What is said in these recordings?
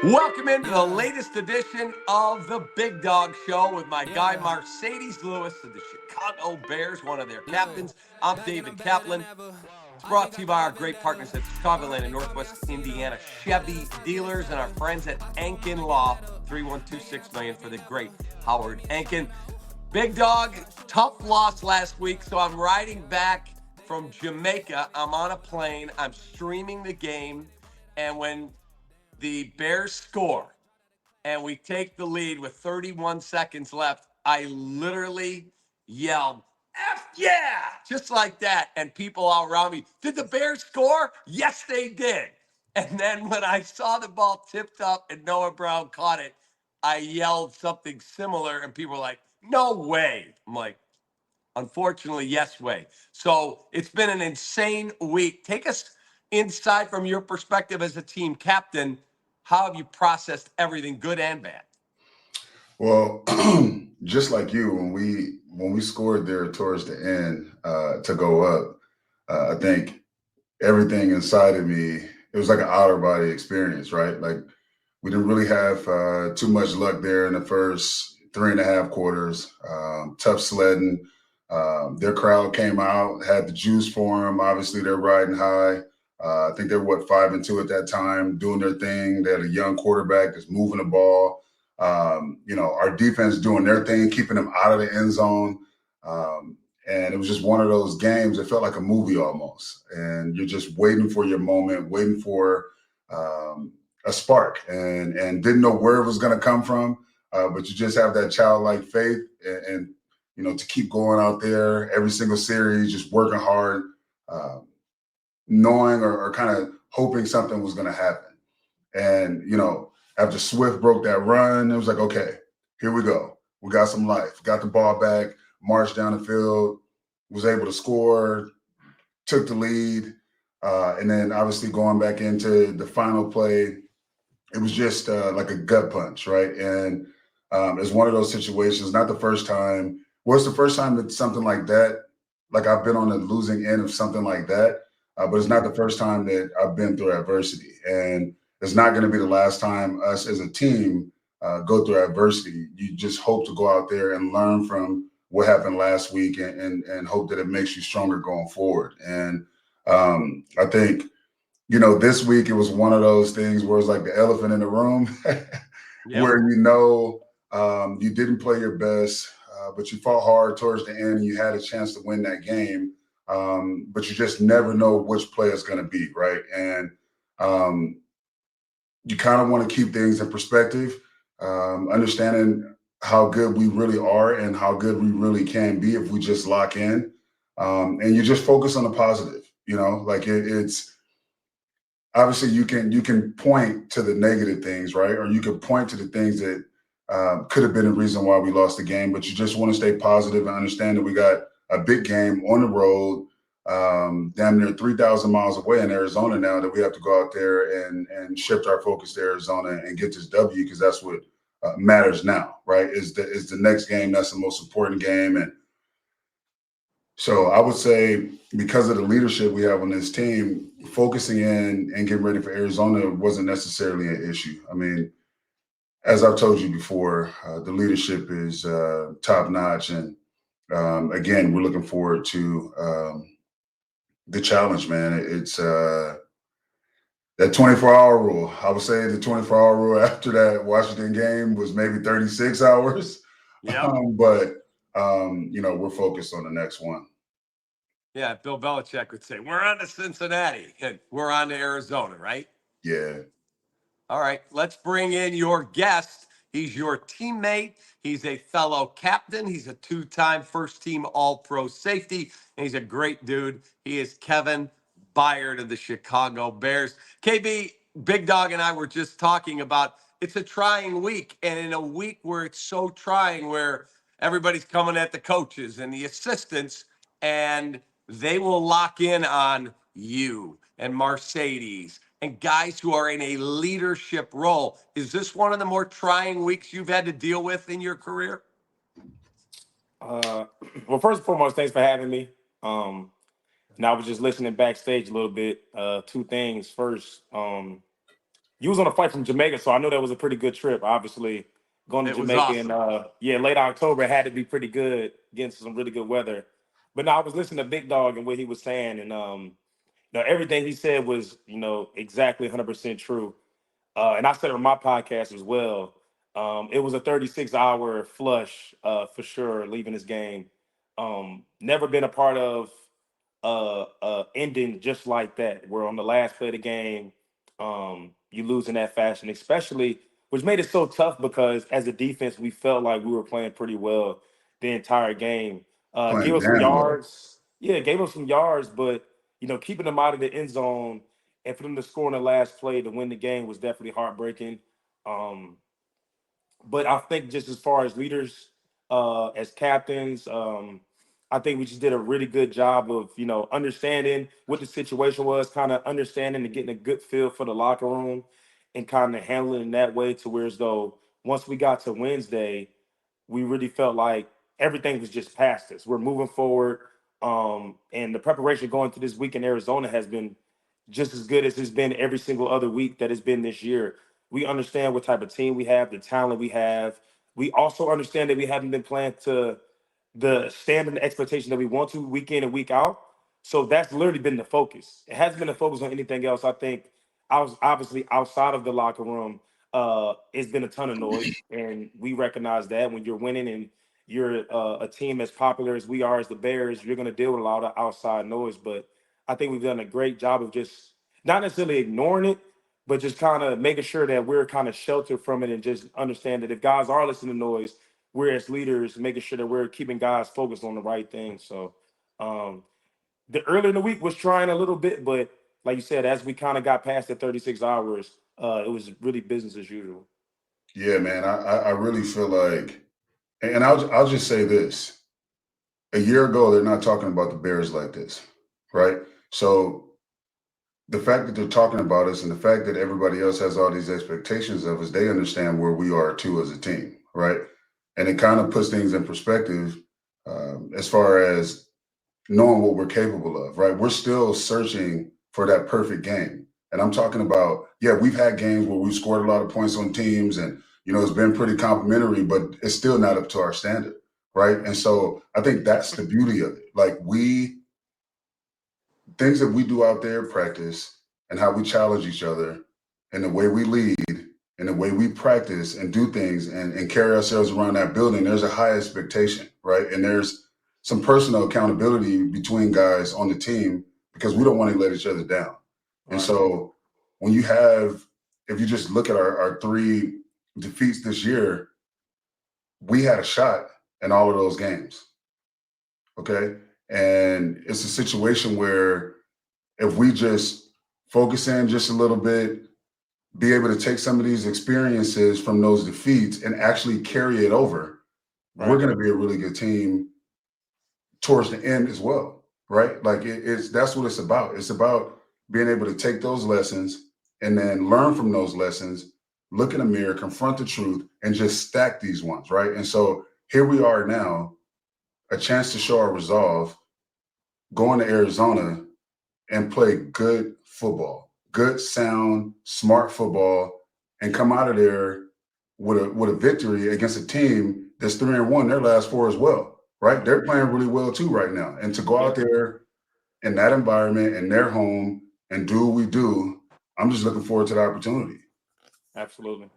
Welcome into the latest edition of the Big Dog Show with my guy Marcedes Lewis of the Chicago Bears, one of their captains. I'm David Kaplan. It's brought to you by our great partners at Chicagoland and Northwest Indiana Chevy dealers and our friends at Ankin Law, 312-6 million for the great Howard Ankin. Big Dog, tough loss last week, so I'm riding back from Jamaica. I'm on a plane. I'm streaming the game, and when the Bears score and we take the lead with 31 seconds left, I literally yelled, F yeah, just like that. And people all around me, did the Bears score? Yes, they did. And then when I saw the ball tipped up and Noah Brown caught it, I yelled something similar and people were like, no way. I'm like, unfortunately, yes way. So it's been an insane week. Take us inside from your perspective as a team captain. How have you processed everything, good and bad? Well, just like you, when we scored there towards the end to go up, I think everything inside of me, it was like an outer body experience, right? Like we didn't really have too much luck there in the first 3.5 quarters. Tough sledding. Their crowd came out, had the juice for them. Obviously, they're riding high. I think they're 5-2 at that time, doing their thing. They had a young quarterback that's moving the ball. Our defense doing their thing, keeping them out of the end zone. And it was just one of those games. It felt like a movie almost. And you're just waiting for your moment, waiting for a spark, and didn't know where it was going to come from. But you just have that childlike faith and to keep going out there every single series, just working hard, knowing or kind of hoping something was going to happen. And, after Swift broke that run, it was like, okay, here we go. We got some life. Got the ball back, marched down the field, was able to score, took the lead. And then obviously going back into the final play, it was just like a gut punch, right? And it's one of those situations, not the first time. Well, it's the first time that something like that, like I've been on the losing end of something like that, but it's not the first time that I've been through adversity. And it's not going to be the last time us as a team go through adversity. You just hope to go out there and learn from what happened last week and hope that it makes you stronger going forward. And I think, this week it was one of those things where it's like the elephant in the room where you didn't play your best, but you fought hard towards the end and you had a chance to win that game. But you just never know which play it's going to be, right? And you kind of want to keep things in perspective, understanding how good we really are and how good we really can be if we just lock in. And you just focus on the positive, like it's obviously you can point to the negative things, right? Or you can point to the things that could have been a reason why we lost the game, but you just want to stay positive and understand that we got a big game on the road, damn near 3,000 miles away in Arizona now, that we have to go out there and shift our focus to Arizona and get this W, because that's what matters now, right? Is the next game. That's the most important game. And so I would say, because of the leadership we have on this team, focusing in and getting ready for Arizona wasn't necessarily an issue. I mean, as I've told you before, the leadership is top notch. And again, we're looking forward to the challenge, man. It's that 24-hour rule. I would say the 24-hour rule after that Washington game was maybe 36 hours. Yeah. We're focused on the next one. Yeah, Bill Belichick would say, we're on to Cincinnati and we're on to Arizona, right? Yeah. All right, let's bring in your guest. He's your teammate. He's a fellow captain. He's a two-time first-team All-Pro safety, and he's a great dude. He is Kevin Byard of the Chicago Bears. KB, Big Dog and I were just talking about it's a trying week, and in a week where it's so trying, where everybody's coming at the coaches and the assistants, and they will lock in on you and Marcedes and guys who are in a leadership role. Is this one of the more trying weeks you've had to deal with in your career? Well, first and foremost, thanks for having me. And I was just listening backstage a little bit. Two things. First, You was on a flight from Jamaica, so I know that was a pretty good trip. Obviously, going to It was Jamaica in awesome. late October had to be pretty good, getting some really good weather. But no, I was listening to Big Dog and what he was saying, and everything he said was exactly 100% true. And I said it on my podcast as well. It was a 36-hour flush for sure, leaving this game. Never been a part of ending just like that, where on the last play of the game, you lose in that fashion, especially, which made it so tough because as a defense, we felt like we were playing pretty well the entire game. Gave Playing us some damn well. yards. Yeah, gave us some yards, but keeping them out of the end zone and for them to score in the last play to win the game was definitely heartbreaking. Um, but I think just as far as leaders, as captains, I think we just did a really good job of understanding what the situation was, kind of understanding and getting a good feel for the locker room, and kind of handling it in that way to where as though once we got to Wednesday, we really felt like everything was just past us. We're moving forward. And the preparation going to this week in Arizona has been just as good as it's been every single other week that it's been this year. We understand what type of team we have, the talent we have. We also understand that we haven't been playing to the standard and expectation that we want to week in and week out. So that's literally been the focus. It hasn't been a focus on anything else. I think I was obviously outside of the locker room. It's been a ton of noise, and we recognize that when you're winning and you're a team as popular as we are as the Bears, you're going to deal with a lot of outside noise. But I think we've done a great job of just not necessarily ignoring it, but just kind of making sure that we're kind of sheltered from it and just understand that if guys are listening to noise, we're as leaders making sure that we're keeping guys focused on the right thing. So um, the early in the week was trying a little bit, but like you said, as we kind of got past the 36 hours, it was really business as usual. Yeah, man. I really feel like, and I'll just say this: a year ago, they're not talking about the Bears like this, right? So the fact that they're talking about us and the fact that everybody else has all these expectations of us, they understand where we are too as a team, right? And it kind of puts things in perspective as far as knowing what we're capable of, right? We're still searching for that perfect game. And I'm talking about, yeah, we've had games where we've scored a lot of points on teams and, it's been pretty complimentary, but it's still not up to our standard, right? And so I think that's the beauty of it. Like things that we do out there, practice, and how we challenge each other, and the way we lead, and the way we practice and do things and carry ourselves around that building, there's a high expectation, right? And there's some personal accountability between guys on the team because we don't want to let each other down. And Right. so if you just look at our three defeats this year, we had a shot in all of those games. Okay. And it's a situation where if we just focus in just a little bit, be able to take some of these experiences from those defeats and actually carry it over, we're Right. going to be a really good team towards the end as well, right? Like that's what it's about. It's about being able to take those lessons and then learn from those lessons, look in the mirror, confront the truth, and just stack these ones, right? And so here we are now, a chance to show our resolve, going to Arizona and play good football, good, sound, smart football, and come out of there with a victory against a team that's 3-1 their last four as well, right? They're playing really well too right now. And to go out there in that environment, in their home, and do what we do, I'm just looking forward to the opportunity. Absolutely.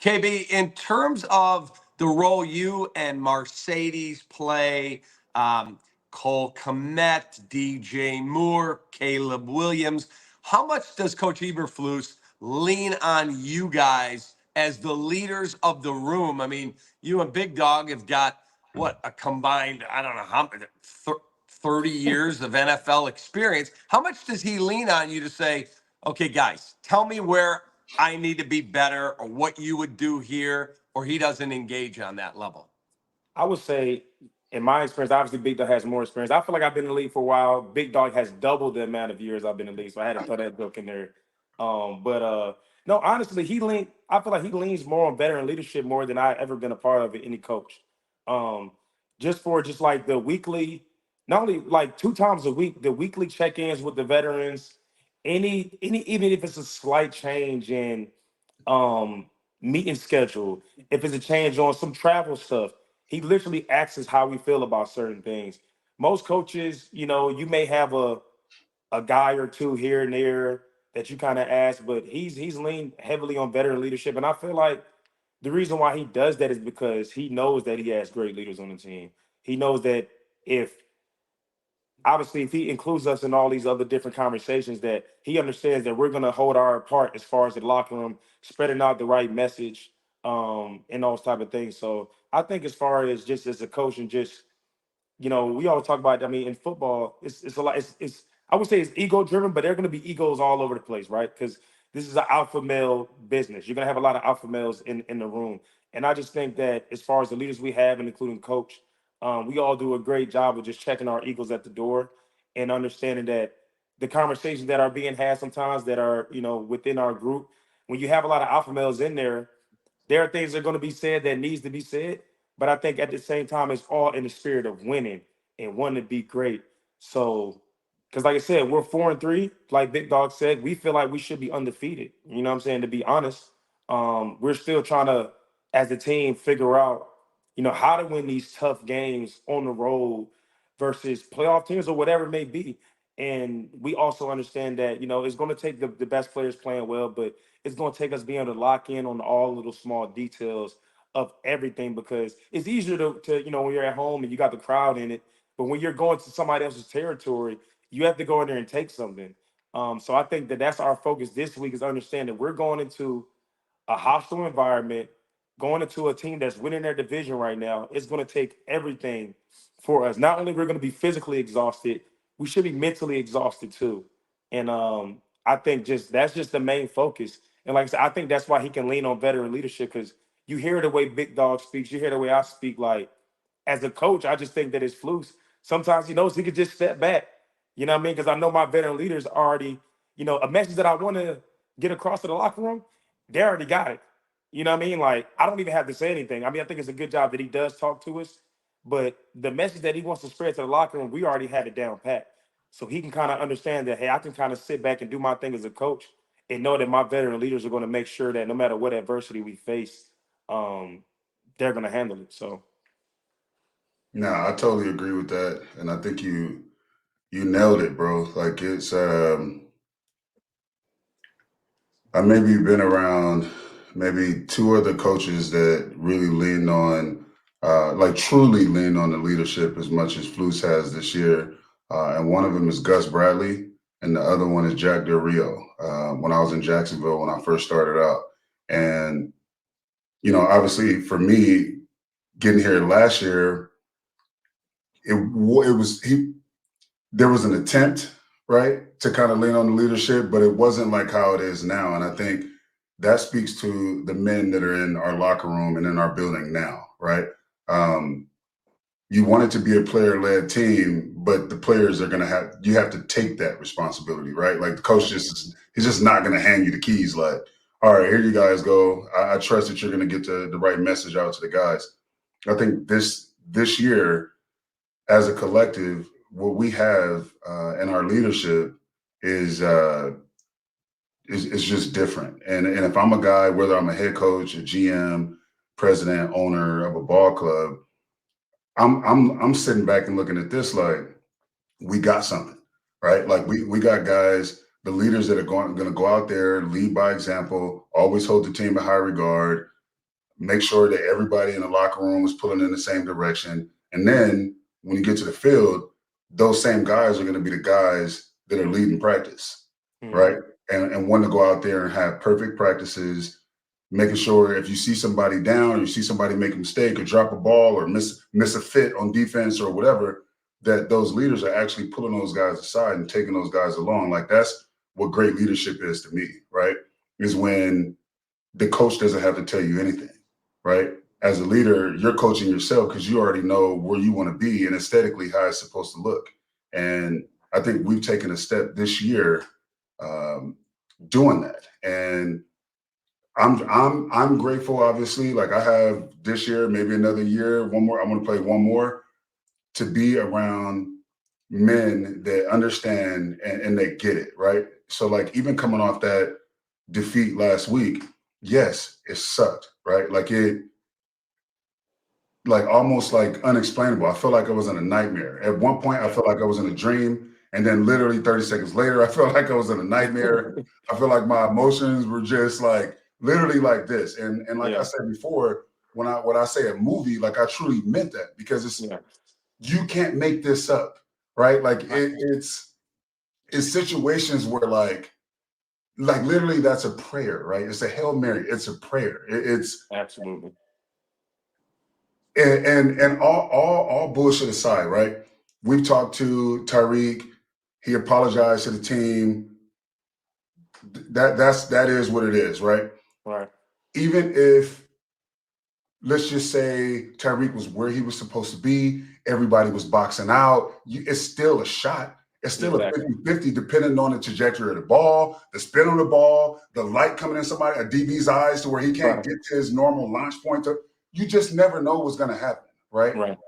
KB, in terms of the role you and Marcedes play, Cole Kmet, DJ Moore, Caleb Williams, how much does Coach Eberflus lean on you guys as the leaders of the room? I mean, you and Big Dog have got what, a combined, I don't know how many, 30 years of NFL experience. How much does he lean on you to say, okay, guys, tell me where I need to be better or what you would do here, or he doesn't engage on that level? I would say, in my experience, obviously Big Dog has more experience. I feel like I've been in the league for a while. Big Dog has doubled the amount of years I've been in the league, so I had to throw that joke in there. But no, honestly, I feel like he leans more on veteran leadership more than I ever been a part of any coach. Um, just like the weekly, not only like 2 times a week, the weekly check-ins with the veterans, even if it's a slight change in um meeting schedule, if it's a change on some travel stuff, he literally asks us how we feel about certain things. Most coaches, you may have a guy or two here and there that you kind of ask, but he's leaned heavily on veteran leadership. And I feel like the reason why he does that is because he knows that he has great leaders on the team. He knows that if obviously if he includes us in all these other different conversations, that he understands that we're going to hold our part as far as the locker room, spreading out the right message, and those type of things. So I think as far as just as a coach and just we always talk about. I mean, in football, it's a lot. It's I would say it's ego driven, but there are going to be egos all over the place, right? Because this is an alpha male business. You're going to have a lot of alpha males in the room, and I just think that as far as the leaders we have, and including coach, we all do a great job of just checking our egos at the door and understanding that the conversations that are being had sometimes that are within our group, when you have a lot of alpha males in there are things that are going to be said that needs to be said, but I think at the same time, it's all in the spirit of winning and wanting to be great. So, because like I said, we're 4-3. Like Big Dog said, we feel like we should be undefeated. You know what I'm saying? To be honest, we're still trying to, as a team, figure out, how to win these tough games on the road versus playoff teams or whatever it may be. And we also understand that, it's going to take the best players playing well, but it's going to take us being able to lock in on all little small details of everything, because it's easier to when you're at home and you got the crowd in it, but when you're going to somebody else's territory, you have to go in there and take something. So I think that that's our focus this week, is understand that we're going into a hostile environment, going into a team that's winning their division right now. It's going to take everything for us. Not only we're going to be physically exhausted, we should be mentally exhausted too. And I think that's just the main focus. And like I said, I think that's why he can lean on veteran leadership, because you hear the way Big Dog speaks, you hear the way I speak. Like, as a coach, I just think that it's flukes. Sometimes he knows he could just step back. You know what I mean? Because I know my veteran leaders already, a message that I want to get across to the locker room, they already got it. You know what I mean? Like, I don't even have to say anything. I mean, I think it's a good job that he does talk to us, but the message that he wants to spread to the locker room, we already had it down pat. So he can kind of understand that, hey, I can kind of sit back and do my thing as a coach and know that my veteran leaders are going to make sure that no matter what adversity we face, um, they're going to handle it. So, No, I totally agree with that, and I think you nailed it, bro. Like it's I maybe been around maybe two other coaches that really leaned on, like truly leaned on the leadership as much as Flus has this year. And one of them is Gus Bradley, and the other one is Jack Del Rio. When I was in Jacksonville, when I first started out, and obviously for me getting here last year, it was he. There was an attempt, right, to kind of lean on the leadership, but it wasn't like how it is now. And I think that speaks to the men that are in our locker room and in our building now, right? Um, you want it to be a player-led team, but the players are going to you have to take that responsibility, right? Like the coach he's just not going to hand you the keys. Like, all right, here you guys go. I trust that you're going to get the right message out to the guys. I think this year, as a collective, what we have in our leadership is just different. And if I'm a guy, whether I'm a head coach, a GM, president, owner of a ball club, I'm sitting back and looking at this like we got something, right? Like we got guys, the leaders that are going to go out there, lead by example, always hold the team in high regard, make sure that everybody in the locker room is pulling in the same direction. And then when you get to the field, those same guys are going to be the guys that are leading practice, right? And want to go out there and have perfect practices, making sure if you see somebody down or you see somebody make a mistake or drop a ball or miss a fit on defense or whatever, that those leaders are actually pulling those guys aside and taking those guys along. Like that's what great leadership is to me, right? Is when the coach doesn't have to tell you anything, right? As a leader, you're coaching yourself because you already know where you want to be and aesthetically how it's supposed to look. And I think we've taken a step this year doing that. And I'm grateful, obviously. Like I have this year, maybe another year, one more. I want to play one more to be around, men that understand and they get it, right? So like even coming off that defeat last week, yes, it sucked, right? Like almost like unexplainable. I feel like I was in a nightmare. At one point, I felt like I was in a dream. And then literally 30 seconds later, I felt like I was in a nightmare. I feel like my emotions were just like literally like this. And like I said before, when I say a movie, like I truly meant that because it's you can't make this up, right? Like it's situations where like literally that's a prayer, right? It's a Hail Mary. It's a prayer. It's absolutely. And all bullshit aside, right? We've talked to Tyreek. He apologized to the team. That is what it is, right? Right. Even if, let's just say Tyreek was where he was supposed to be, everybody was boxing out, it's still a shot. It's still a 50-50 depending on the trajectory of the ball, the spin on the ball, the light coming in somebody, a DB's eyes to where he can't get to his normal launch point. You just never know what's going to happen, right? Right.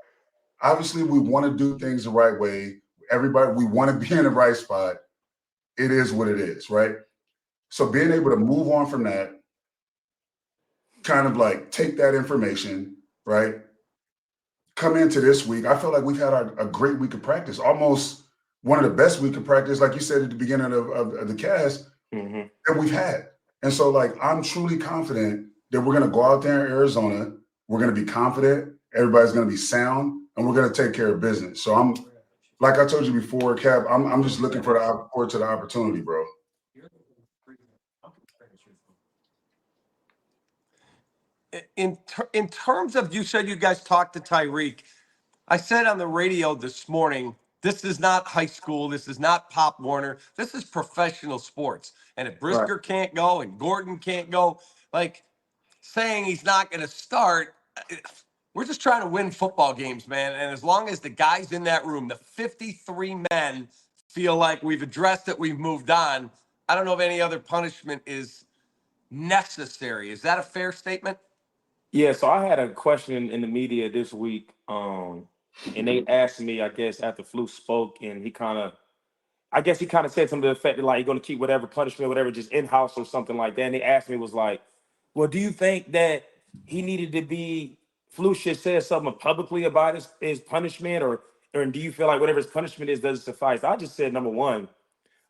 Obviously, we want to do things the right way. Everybody, we want to be in the right spot. It is what it is, right? So being able to move on from that, kind of like take that information, right? Come into this week, I feel like we've had a great week of practice, almost one of the best week of practice, like you said at the beginning of the cast, that we've had. And so, like, I'm truly confident that we're going to go out there in Arizona. We're going to be confident. Everybody's going to be sound, and we're going to take care of business. So I'm, like I told you before, Cap, I'm just looking forward to the opportunity, bro. In terms of, you said you guys talked to Tyreek. I said on the radio this morning, this is not high school. This is not Pop Warner. This is professional sports. And if Brisker can't go and Gordon can't go, like saying he's not going to start, we're just trying to win football games, man. And as long as the guys in that room, the 53 men, feel like we've addressed it, we've moved on, I don't know if any other punishment is necessary. Is that a fair statement? Yeah, so I had a question in the media this week, and they asked me, I guess, after Fluke spoke, and I guess he kind of said something to the effect that, like, you're going to keep whatever punishment, whatever, just in-house or something like that. And they asked me, was like, well, do you think that he needed to be, Fluke should say something publicly about his punishment, or do you feel like whatever his punishment is doesn't suffice? I just said, number one,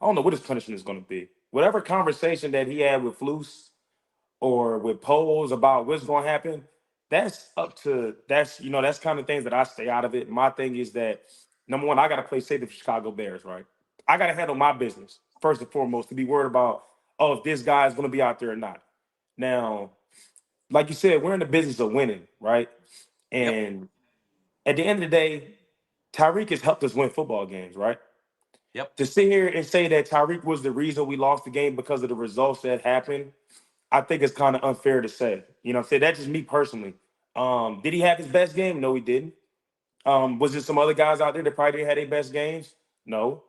I don't know what his punishment is going to be. Whatever conversation that he had with Flus or with polls about what's going to happen, that's that's kind of things that I stay out of it. My thing is that, number one, I got to play safe with the Chicago Bears, right? I got to handle my business first and foremost, to be worried about, oh, if this guy is going to be out there or not. Now, like you said, we're in the business of winning, right? And at the end of the day, Tyreek has helped us win football games, right? Yep. To sit here and say that Tyreek was the reason we lost the game because of the results that happened, I think it's kind of unfair to say. You know what I'm saying? That's just me personally. Did he have his best game? No, he didn't. Was there some other guys out there that probably didn't have their best games? No.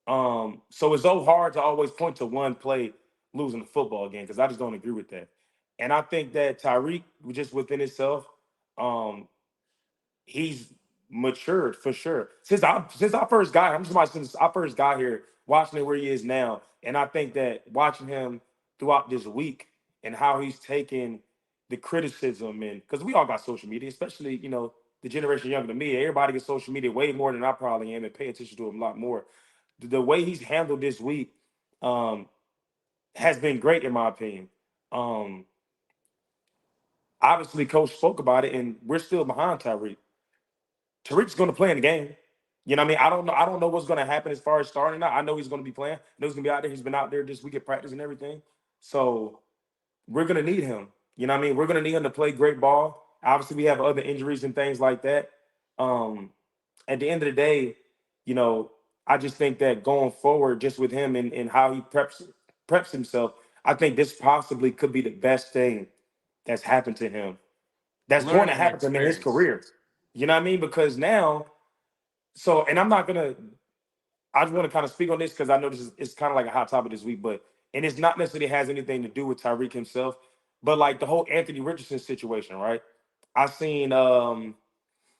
So it's so hard to always point to one play losing the football game, because I just don't agree with that. And I think that Tyreek, just within itself, um, he's matured for sure. Since I first got him, since I first got here, watching it where he is now, and I think that watching him throughout this week and how he's taken the criticism, and because we all got social media, especially the generation younger than me, everybody gets social media way more than I probably am and pay attention to him a lot more. The way he's handled this week has been great in my opinion. Um, Obviously, coach spoke about it, and we're still behind Tyreek. Tariq's going to play in the game. You know what I mean? I don't know what's going to happen as far as starting out. I know he's going to be playing. I know he's going to be out there. He's been out there this week at practice and everything. So we're going to need him. You know what I mean? We're going to need him to play great ball. Obviously, we have other injuries and things like that. At the end of the day, I just think that going forward, just with him and how he preps himself, I think this possibly could be the best thing that's happened to him. That's going to Learning happen to him in his experience. career. You know what I mean? Because now, and I just want to kind of speak on this because I know it's kind of like a hot topic this week, and it's not necessarily has anything to do with Tyreek himself, but like the whole Anthony Richardson situation, right? I seen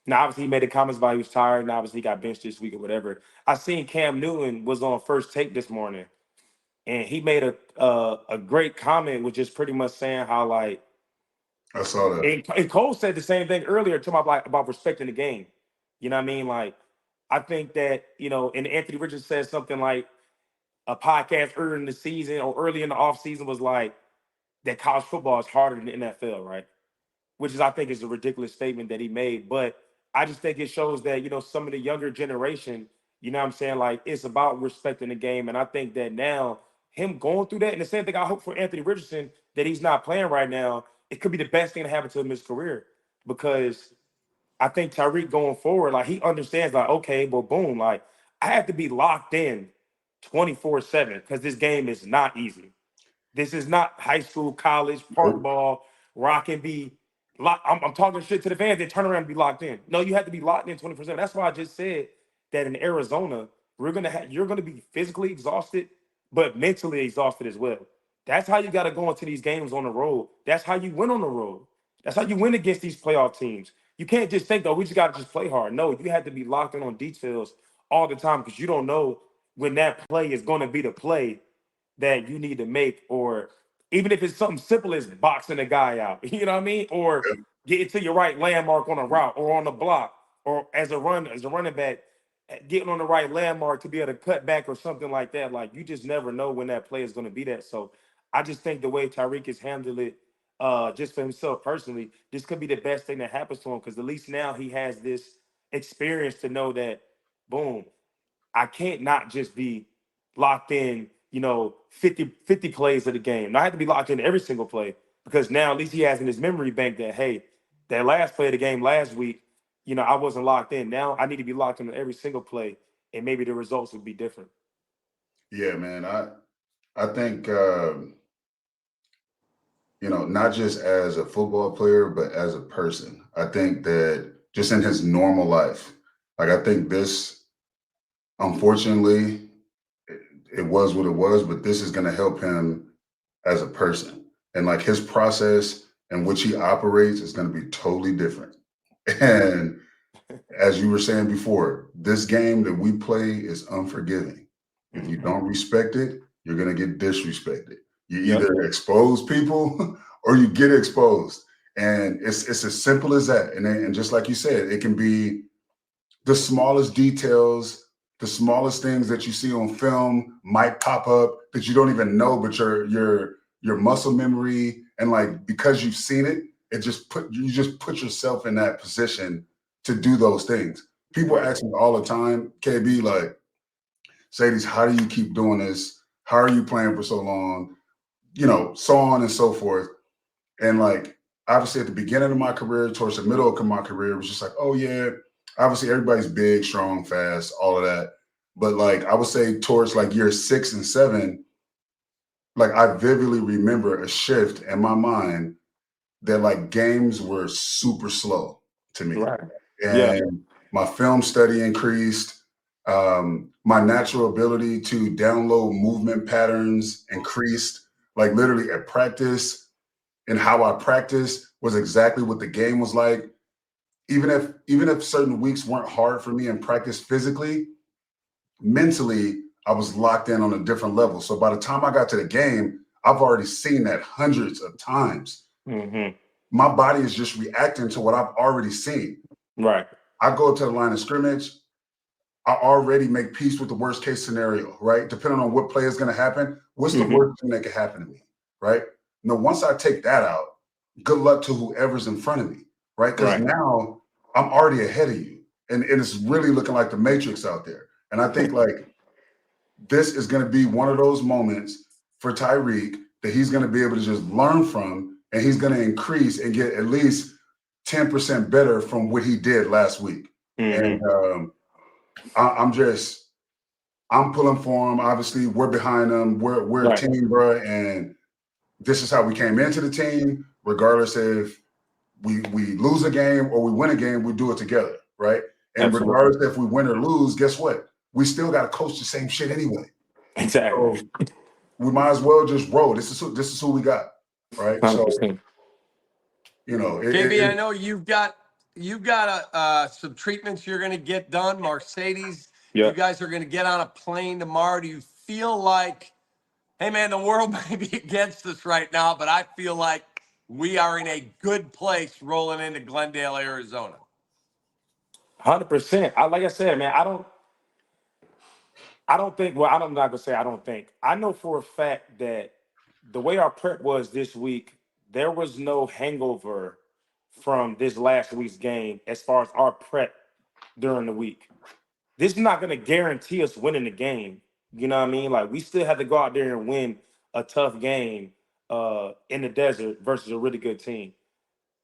Now, obviously, he made the comments about he was tired, and obviously he got benched this week or whatever. I seen Cam Newton was on First Take this morning, and he made a great comment, which is pretty much saying how like I saw that. and Cole said the same thing earlier, talking about like about respecting the game. You know what I mean? Like I think that and Anthony Richards said something like a podcast earlier in the season or early in the off season was like that college football is harder than the NFL, right? Which is I think is a ridiculous statement that he made. But I just think it shows that, some of the younger generation, you know what I'm saying? Like it's about respecting the game. And I think that now him going through that, and the same thing I hope for Anthony Richardson that he's not playing right now, it could be the best thing to happen to him in his career. Because I think Tyreek going forward, like he understands, like, okay, well, boom, like I have to be locked in 24/7 because this game is not easy. This is not high school, college, park Nope. ball, where I can be locked. I'm talking shit to the fans, they turn around and be locked in. No, you have to be locked in 24/7. That's why I just said that in Arizona, you're gonna be physically exhausted, but mentally exhausted as well. That's how you gotta go into these games on the road. That's how you win on the road. That's how you win against these playoff teams. You can't just think, oh, we just gotta just play hard. No, you have to be locked in on details all the time because you don't know when that play is gonna be the play that you need to make, or even if it's something simple as boxing a guy out, you know what I mean? Or getting to your right landmark on a route or on the block, or as a running back, getting on the right landmark to be able to cut back or something like that. Like you just never know when that play is going to be that. So I just think the way Tyreek has handled it, just for himself personally, this could be the best thing that happens to him because at least now he has this experience to know that, boom, I can't not just be locked in, 50 plays of the game. I have to be locked in every single play because now at least he has in his memory bank that, hey, that last play of the game last week, I wasn't locked in. Now I need to be locked in on every single play, and maybe the results would be different. Yeah, man. I think not just as a football player, but as a person. I think that just in his normal life, like I think this, unfortunately, it was what it was, but this is going to help him as a person. And like his process in which he operates is going to be totally different. And as you were saying before, this game that we play is unforgiving. If you don't respect it, you're going to get disrespected. You either expose people or you get exposed. And it's as simple as that. And just like you said, it can be the smallest details, the smallest things that you see on film might pop up that you don't even know, but your muscle memory and like because you've seen it, you just put yourself in that position to do those things. People ask me all the time, KB, like, Sadie's, how do you keep doing this? How are you playing for so long? So on and so forth. And like, obviously at the beginning of my career, towards the middle of my career, it was just like, oh yeah, obviously everybody's big, strong, fast, all of that. But like, I would say towards like year 6 and 7, like I vividly remember a shift in my mind that like games were super slow to me. Right. And my film study increased. My natural ability to download movement patterns increased. Like literally at practice and how I practiced was exactly what the game was like. Even if certain weeks weren't hard for me in practice physically, mentally I was locked in on a different level. So by the time I got to the game, I've already seen that hundreds of times. Mm-hmm. My body is just reacting to what I've already seen. Right. I go to the line of scrimmage. I already make peace with the worst case scenario, right? Depending on what play is going to happen, what's the worst thing that could happen to me, right? Now, once I take that out, good luck to whoever's in front of me, right? Because now I'm already ahead of you. And it's really looking like the Matrix out there. And I think like this is going to be one of those moments for Tyreek that he's going to be able to just learn from, and he's going to increase and get at least 10% better from what he did last week. And I'm pulling for him. Obviously, we're behind him. We're a team, bro, and this is how we came into the team. Regardless if we lose a game or we win a game, we do it together, right? And regardless if we win or lose, guess what? We still got to coach the same shit anyway. Exactly. So we might as well just roll. This is who we got, right? 100%. So KB, I know you've got you got some treatments you're going to get done. Marcedes, Yeah. you guys are going to get on a plane tomorrow. Do you feel like, hey, man, the world may be against us right now, but I feel like we are in a good place rolling into Glendale, Arizona? 100%. Like I said, man, I don't think. Well, I'm not gonna say I don't think. I know for a fact that the way our prep was this week, there was no hangover from this last week's game as far as our prep during the week. This is not gonna guarantee us winning the game. You know what I mean? Like we still have to go out there and win a tough game in the desert versus a really good team.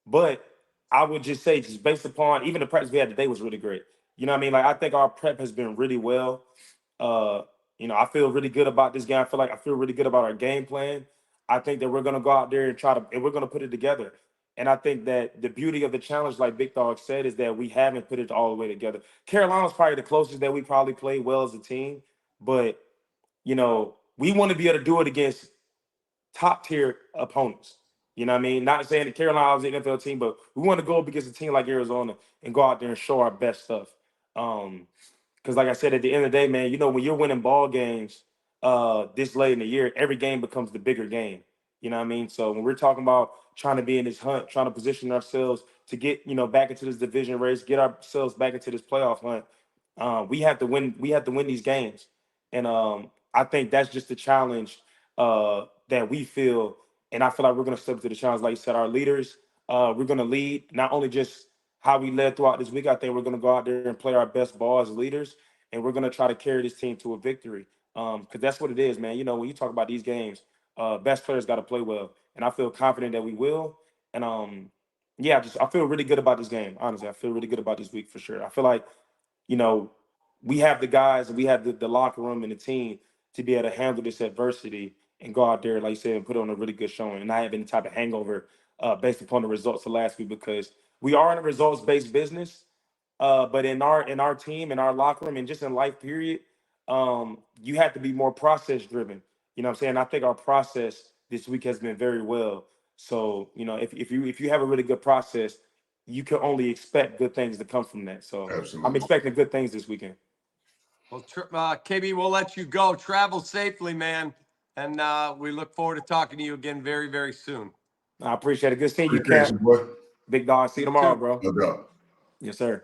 But I would just say, just based upon even the practice we had today was really great. You know what I mean? Like I think our prep has been really well. Uh, I feel really good about this game. I feel really good about our game plan. I think that we're gonna go out there and we're gonna put it together. And I think that the beauty of the challenge, like Big Dog said, is that we haven't put it all the way together. Carolina's probably the closest that we probably played well as a team, but we want to be able to do it against top tier opponents. You know what I mean? Not saying that Carolina is an NFL team, but we want to go up against a team like Arizona and go out there and show our best stuff. Because like I said, at the end of the day, man, when you're winning ball games this late in the year, every game becomes the bigger game. You know what I mean? So when we're talking about trying to be in this hunt, trying to position ourselves to get, back into this division race, get ourselves back into this playoff hunt, we have to win. We have to win these games, and I think that's just the challenge that we feel. And I feel like we're going to step to the challenge. Like you said, our leaders, we're going to lead not only just how we led throughout this week. I think we're going to go out there and play our best ball as leaders, and we're going to try to carry this team to a victory. Because that's what it is, man. When you talk about these games, best players got to play well, and I feel confident that we will. And yeah, I feel really good about this game. Honestly, I feel really good about this week for sure. I feel like you know, we have the guys and we have the locker room and the team to be able to handle this adversity and go out there, like you said, and put on a really good showing and not have any type of hangover based upon the results of last week, because we are in a results-based business. But in our team, in our locker room, and just in life, period, you have to be more process driven. You know what I'm saying? I think our process this week has been very well. So, if you have a really good process, you can only expect good things to come from that. So I'm Absolutely. expecting good things this weekend. Well, KB, we'll let you go. Travel safely, man. And we look forward to talking to you again very, very soon. I appreciate it. Good seeing you, Appreciate Cap. you, boy. Big dog. See you You tomorrow, too. bro. No doubt. Yes, sir.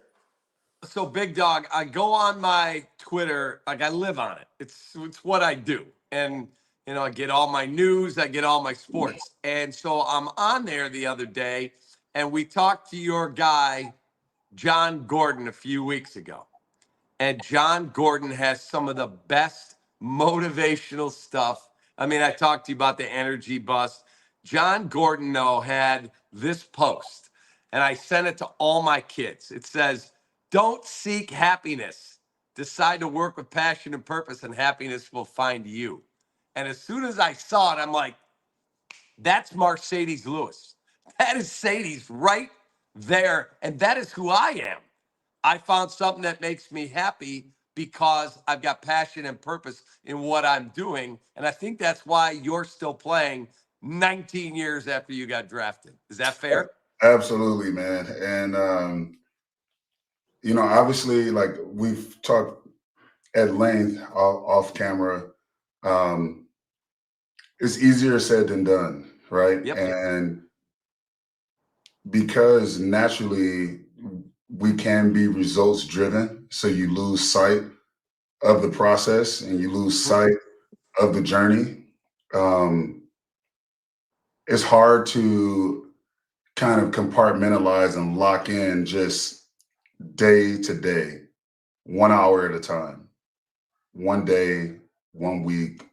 So, Big Dog, I go on my Twitter, like I live on it. It's what I do. And, I get all my news, I get all my sports. And so I'm on there the other day, and we talked to your guy, John Gordon, a few weeks ago. And John Gordon has some of the best motivational stuff. I mean, I talked to you about the energy bus. John Gordon, though, had this post, and I sent it to all my kids. It says, "Don't seek happiness. Decide to work with passion and purpose, and happiness will find you." And as soon as I saw it, I'm like, that's Marcedes Lewis. That is Sadie's right there. And that is who I am. I found something that makes me happy because I've got passion and purpose in what I'm doing. And I think that's why you're still playing 19 years after you got drafted. Is that fair? Absolutely, man. And obviously, like we've talked at length off camera, um, it's easier said than done, right? Yep. And because naturally we can be results driven, so you lose sight of the process and you lose sight of the journey. It's hard to kind of compartmentalize and lock in just day to day, 1 hour at a time, one day, 1 week,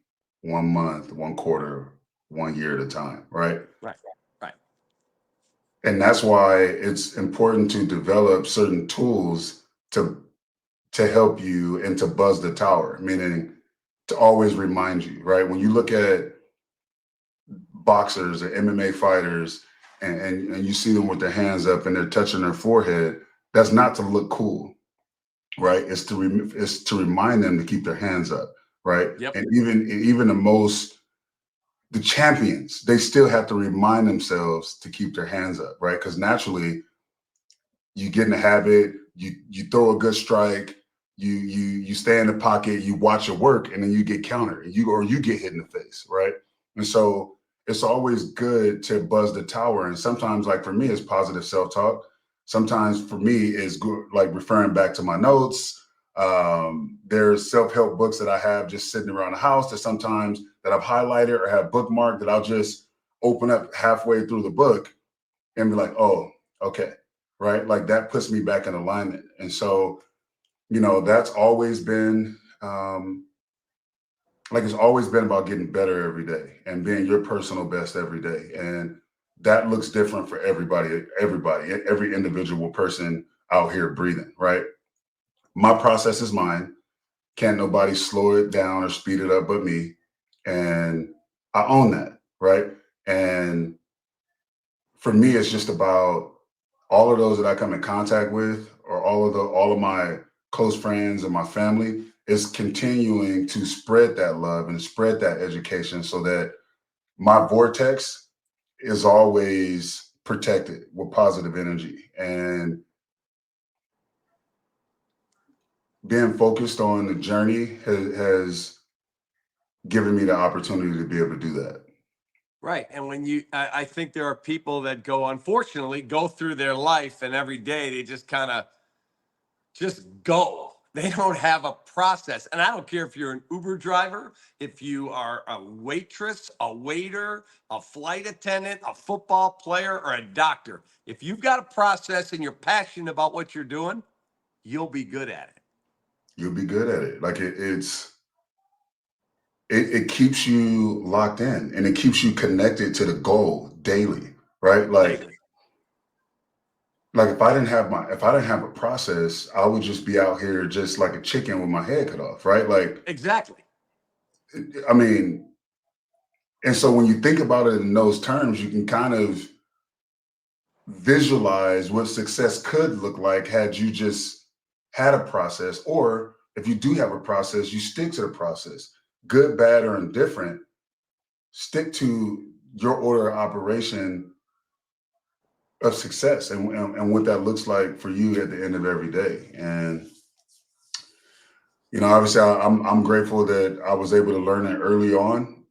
1 month, 1 quarter, 1 year at a time, right? Right. Right. And that's why it's important to develop certain tools to help you and to buzz the tower, meaning to always remind you, right? When you look at boxers or MMA fighters and you see them with their hands up and they're touching their forehead, that's not to look cool, right? It's to remind them to keep their hands up, right? Yep. And even the champions, they still have to remind themselves to keep their hands up, right? Because naturally, you get in the habit, you throw a good strike, you stay in the pocket, you watch your work, and then you get countered, you get hit in the face, right? And so it's always good to buzz the tower. And sometimes, like for me, it's positive self-talk. Sometimes for me, it's good, like referring back to my notes. There's self-help books that I have just sitting around the house that sometimes that I've highlighted or have bookmarked that I'll just open up halfway through the book and be like, oh, okay, right? Like that puts me back in alignment. And so, that's always been it's always been about getting better every day and being your personal best every day. And that looks different for everybody, every individual person out here breathing, right? My process is mine. Can't nobody slow it down or speed it up but me. And I own that, right? And for me, it's just about all of those that I come in contact with, or all of my close friends and my family, is continuing to spread that love and spread that education so that my vortex is always protected with positive energy. And being focused on the journey has given me the opportunity to be able to do that. Right. And I think there are people that unfortunately, go through their life and every day they just kind of just go. They don't have a process. And I don't care if you're an Uber driver, if you are a waitress, a waiter, a flight attendant, a football player, or a doctor. If you've got a process and you're passionate about what you're doing, you'll be good at it. You'll be good at it. Like it keeps you locked in and it keeps you connected to the goal daily, right? Like if I didn't have a process, I would just be out here just like a chicken with my head cut off, right? Like Exactly. I mean, and so when you think about it in those terms, you can kind of visualize what success could look like had you just had a process, or if you do have a process, you stick to the process, good, bad, or indifferent, stick to your order of operation of success and what that looks like for you at the end of every day. And obviously I'm grateful that I was able to learn it early on,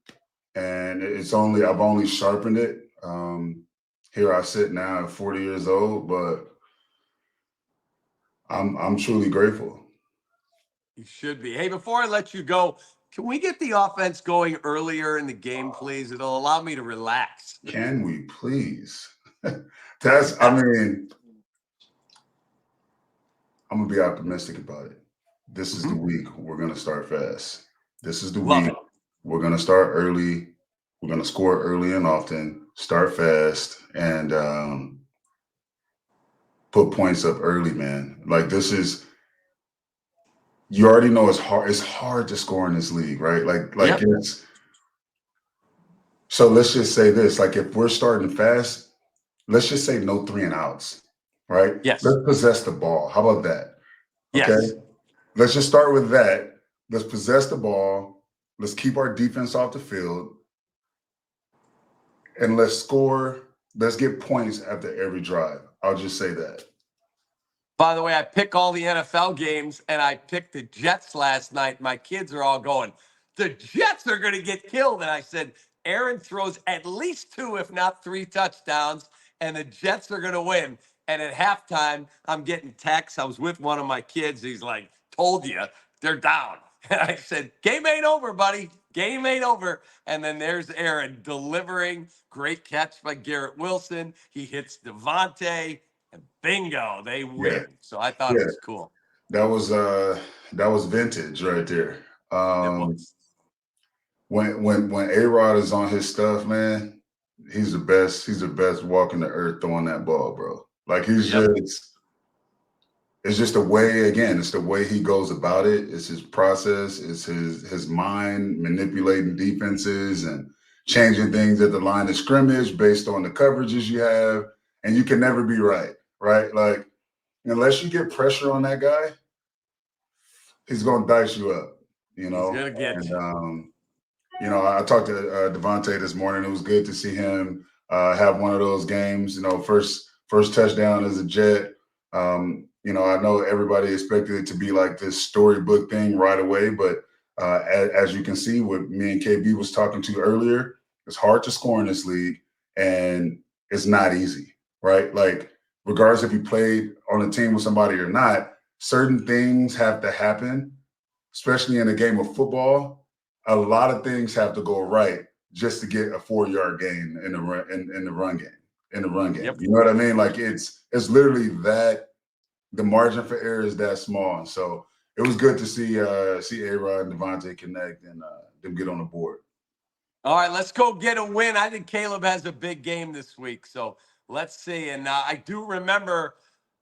and I've only sharpened it. Here I sit now at 40 years old, but I'm truly grateful. You should be. Hey, before I let you go, can we get the offense going earlier in the game, please? It'll allow me to relax. Can we please? I mean, I'm gonna be optimistic about it. This is the week we're gonna start fast. This is the Love week it. we're gonna start early. We're gonna score early and often, start fast, and put points up early, man. Like you already know it's hard. It's hard to score in this league, right? Yep. So let's just say this: like if we're starting fast, let's just say no 3 and outs, right? Yes. Let's possess the ball. How about that? Okay. Yes. Let's just start with that. Let's possess the ball. Let's keep our defense off the field. And let's score. Let's get points after every drive. I'll just say that. By the way, I pick all the NFL games, and I picked the Jets last night. My kids are all going, the Jets are going to get killed. And I said, Aaron throws at least 2, if not 3 touchdowns, and the Jets are going to win. And at halftime, I'm getting texts. I was with one of my kids. He's like, told you, they're down. And I said, game ain't over, buddy. Game ain't over. And then there's Aaron delivering. Great catch by Garrett Wilson. He hits Devontae. And bingo, they win. Yeah. So I thought it was cool. That was vintage right there. When A-Rod is on his stuff, man, he's the best. He's the best walking the earth throwing that ball, bro. Like it's just the way, again, it's the way he goes about it. It's his process. It's his mind manipulating defenses and changing things at the line of scrimmage based on the coverages you have. And you can never be right? Like, unless you get pressure on that guy, he's going to dice you up, He's going to get you. I talked to Devontae this morning. It was good to see him have one of those games. First touchdown as a Jet. I know everybody expected it to be like this storybook thing right away, but as you can see, what me and KB was talking to earlier, it's hard to score in this league, and it's not easy, right? Like, regardless if you played on a team with somebody or not, certain things have to happen, especially in a game of football. A lot of things have to go right just to get a 4-yard gain in the run game. Yep. You know what I mean? Like, it's literally that. The margin for error is that small. So it was good to see A-Rod and Devontae connect and them get on the board. All right, let's go get a win. I think Caleb has a big game this week, so let's see. And I do remember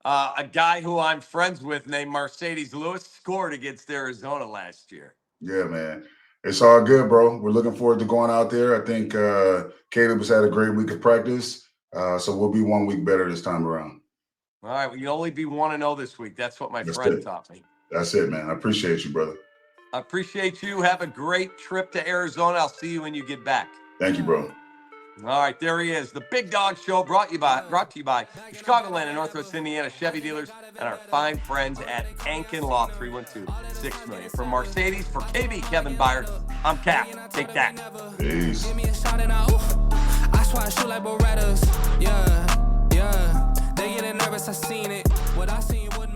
a guy who I'm friends with named Marcedes Lewis scored against Arizona last year. Yeah, man. It's all good, bro. We're looking forward to going out there. I think Caleb has had a great week of practice, so we'll be 1 week better this time around. All right, well, you'll only be 1-0 this week. That's what my friend taught me. That's it, man. I appreciate you, brother. I appreciate you. Have a great trip to Arizona. I'll see you when you get back. Thank you, bro. All right, there he is. The Big Dog Show brought to you by the Chicagoland and Northwest Indiana Chevy dealers and our fine friends at Ankin Law 312-6 million. For Marcedes, for KB, Kevin Byard, I'm Cap. Take that. Peace. I swear I shoot like Berettas. Yeah. They getting nervous, I seen it. What I seen wouldn't